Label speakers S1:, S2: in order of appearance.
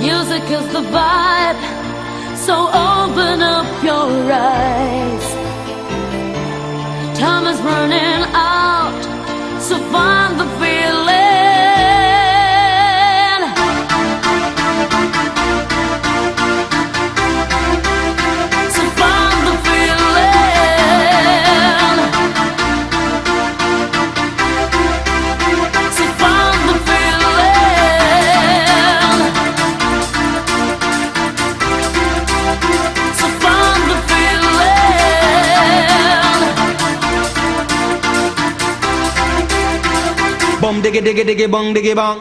S1: Music is the vibe, so open up your eyes. Time is running out, so find the feeling. So find the feeling. So find the feeling. So find the feeling.
S2: Bum diggy diggy diggy bong diggy bong.